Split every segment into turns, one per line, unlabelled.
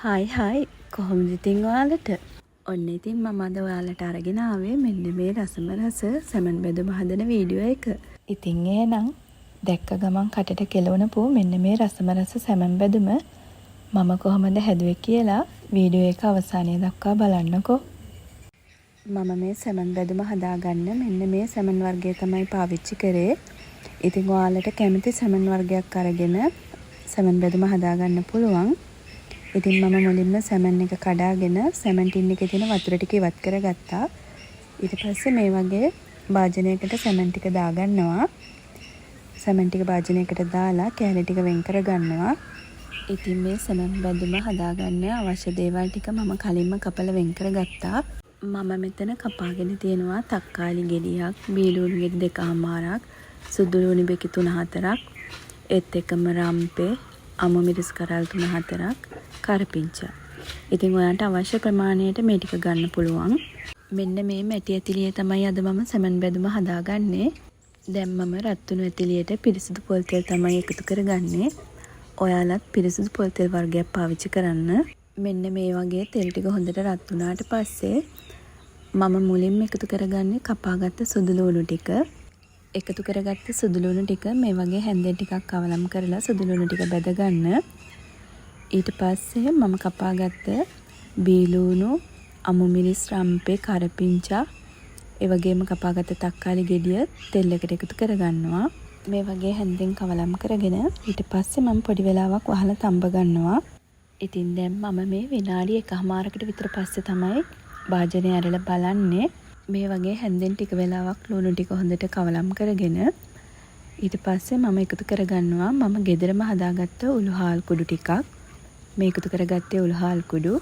Hi කොහොමද ඉතින් ඔයාලට? ඔන්න ඉතින් මම අද ඔයාලට අරගෙන ආවේ මෙන්න මේ රසම රස සැමන් බෙදුම හදන වීඩියෝ එක. ඉතින් එහෙනම් දැක්ක ගමන් කටට කෙලවනපු මෙන්න මේ රසම රස සැමන් බෙදුම මම කොහොමද හැදුවේ කියලා වීඩියෝ එක අවසානය දක්වා බලන්නකෝ. මම මේ සැමන් බෙදුම හදාගන්න මෙන්න මේ සැමන් වර්ගය තමයි පාවිච්චි කරේ. ඉතින් ඔයාලට කැමති සැමන් වර්ගයක් අරගෙන සැමන් බෙදුම හදාගන්න පුළුවන්. ඉතින් මම මුලින්ම සැමන් එක කඩාගෙන සැමන් ටින් එකේ තියෙන වතුර ටික ඉවත් කරගත්තා. ඊට පස්සේ මේ වගේ භාජනයකට සැමන් ටික දාගන්නවා. සැමන් ටික භාජනයකට දාලා කෑලි ටික වෙන් කරගන්නවා. ඉතින් මේ සැමන් බැදුම හදාගන්න අවශ්‍ය දේවල් ටික මම කලින්ම කපලා වෙන් කරගත්තා. මම මෙතන කපාගෙන තියෙනවා තක්කාලි ගෙඩියක්, බීලුණු ගෙඩි දෙකමාරක්, සුදු ලුණු බෙකි 3-4ක්, ඒත් එකම රම්පේ, අමු මිරිස් කරල් 3-4ක්, කරපිංචා. ඉතින් ඔයාලට අවශ්‍ය ප්‍රමාණයට මේ ටික ගන්න පුළුවන්. මෙන්න මේ මැටි ඇතිලිය තමයි අද මම සැමන් බෙදුම හදාගන්නේ. දැන් මම රත්තුණු ඇතිලියට පිරිසිදු පොල් තෙල් තමයි එකතු කරගන්නේ. ඔයාලත් පිරිසිදු පොල් තෙල් වර්ගයක් පාවිච්චි කරන්න. මෙන්න මේ වගේ තෙල් ටික හොඳට රත් වුණාට පස්සේ මම මුලින්ම එකතු කරගන්නේ කපාගත්ත සුදු ලුණු ටික. එකතු කරගත්ත සුදු ලුණු ටික මේ වගේ හැන්දෙන් ටිකක් අවලම් කරලා සුදු ලුණු ටික බැද ගන්න. ඊට පස්සේ මම කපාගත්ත බීලුණු, අමු මිරිස්, රම්පේ, කරපිංචා, ඒ වගේම කපාගත්ත තක්කාලි ගෙඩිය තෙල් එකට එකතු කරගන්නවා. මේ වගේ හැන්දෙන් කවලම් කරගෙන ඊට පස්සේ මම පොඩි වෙලාවක් වහලා තඹ ගන්නවා. ඉතින් දැන් මම මේ විනාඩි 1මාරකට විතර පස්සේ තමයි භාජනය ඇරලා බලන්නේ. මේ වගේ හැන්දෙන් ටික වෙලාවක් ලුණු ටික හොඳට කවලම් කරගෙන ඊට පස්සේ මම එකතු කරගන්නවා මම ගෙදරම හදාගත්ත උළුහාල් කුඩු ටිකක්. මේ එකතු කරගත්තේ උළුහාල් කුඩු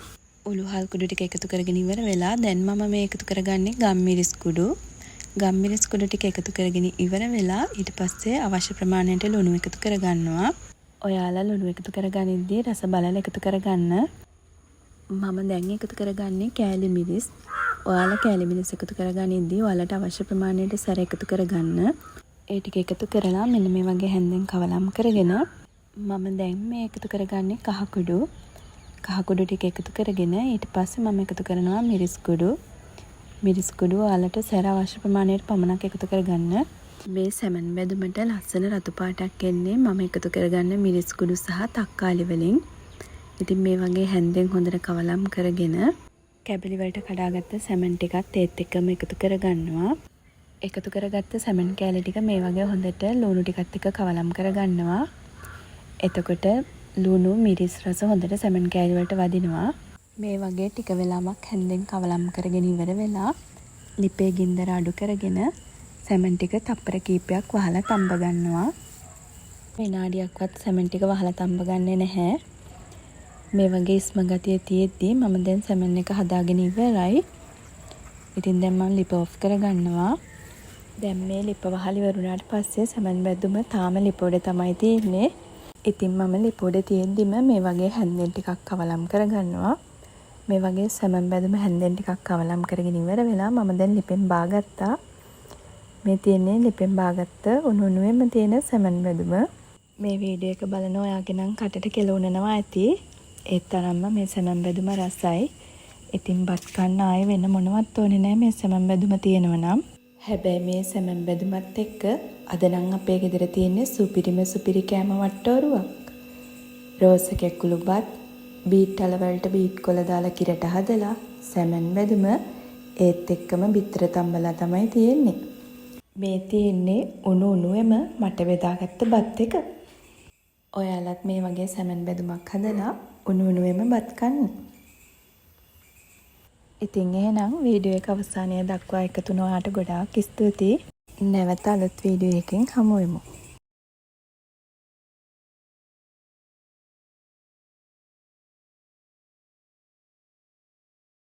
ටික එකතු කරගෙන ඉවර වෙලා දැන් මම මේ එකතු කරගන්නේ ගම්මිරිස් කුඩු. ගම්මිරිස් කුඩු ටික එකතු කරගෙන ඉවර වෙලා ඊට පස්සේ අවශ්‍ය ප්‍රමාණයට ලුණු එකතු කරගන්නවා. ඔයාලා ලුණු එකතු කරගනිද්දී රස බලලා එකතු කරගන්න. මම දැන් එකතු කරගන්නේ කෑලි මිරිස්. ඔයාලා කෑලි මිරිස් එකතු කරගනිද්දී ඔයාලට අවශ්‍ය ප්‍රමාණයට සැර එකතු කරගන්න. ඒ ටික එකතු කරලා මෙන්න මේ වගේ හැන්දෙන් කවලම් කරගෙන මම දැන් මේ එකතු කරගන්නේ කහ කුඩු ටික එකතු කරගෙන ඊට පස්සේ මම එකතු කරනවා මිරිස් කුඩු ඔයාලට සැර අවශ්‍ය ප්‍රමාණයට පමණක් එකතු කරගන්න. මේ සැමන් බෙදුමට ලස්සන රතු පාටක් එන්නේ මම එකතු කරගන්න මිරිස් කුඩු සහ තක්කාලි වලින්. ඉතින් මේ වගේ හැන්දෙන් හොඳට කවලම් කරගෙන කැබලි වලට කඩාගත්ත සැමන් ටිකත් ඒත් එක්කම එකතු කරගන්නවා. එකතු කරගත්ත සැමන් කෑලි ටික මේ වගේ හොඳට ලුණු ටිකත් එක්ක කවලම් කරගන්නවා. එතකොට ලුණු මිරිස් රස හොඳට සැමන් කෑලි වලට වදිනවා. මේ වගේ ටික වෙලාවක් හැන්දෙන් කවලම් කරගෙන ඉවර වෙලා ලිපේ ගින්දර අඩු කරගෙන සැමන් ටික තප්පර කීපයක් වහලා තඹ ගන්නවා. විනාඩියක්වත් සැමන් ටික වහලා තඹ ගන්නේ නැහැ. මේ වගේ ඉස්ම ගතිය තියෙද්දි මම දැන් සැමන් එක හදාගෙන ඉවරයි. ඉතින් දැන් මම ලිප ඔෆ් කරගන්නවා. දැන් මේ ලිප වහලා ඉවරුණාට පස්සේ සැමන් බැදුම තාම ලිප උඩ තමයි තියෙන්නේ. ඉතින් මම ලිප උඩ තියෙද්දිම මේ වගේ හැන්දෙන් ටිකක් කවලම් කරගන්නවා. මේ වගේ සැමන් බැදුම හැන්දෙන් ටිකක් කවලම් කරගෙන ඉවර වෙලා මම දැන් ලිපෙන් බාගත්තා. මේ තියෙන්නේ ලිපෙන් බාගත්ත උණුවෙන්ම තියෙන සැමන් බැදුම. මේ වීඩියෝ එක බලන ඔයාගේ නම් කටට කෙලුණනවා ඇති. ඒ තරම්ම මේ සැමන් බැදුම රසයි. ඉතින් බත් කන්න ආයේ වෙන මොනවත් ඕනේ නැහැ මේ සැමන් බැදුම තියෙනවා නම්. හැබැයි මේ සැමන් බැදුමත් එක්ක අද නම් අපේ ගෙදර තියෙන්නේ සුපිරි කෑම වට්ටෝරුවක්. රෝස කැකුළු බත්, බීට් අල වලට බීට් කොළ දාලා කිරට හදලා සැමන් බැදුම ඒත් එක්කම බිත්තර තම්බලා තමයි තියෙන්නේ. මේ තියෙන්නේ උණුවෙම මට බෙදාගත්ත බත් එක. ඔයාලත් මේ වගේ සැමන් බැදුමක් හදලා උණුවෙම බත් කන්න. ඉතින් එහෙනම් වීඩියෝ එක අවසානය දක්වා එකතු වුණාට ගොඩාක් ස්තුතියි. නැවත අලුත් වීඩියෝ එකකින් හමු වෙමු.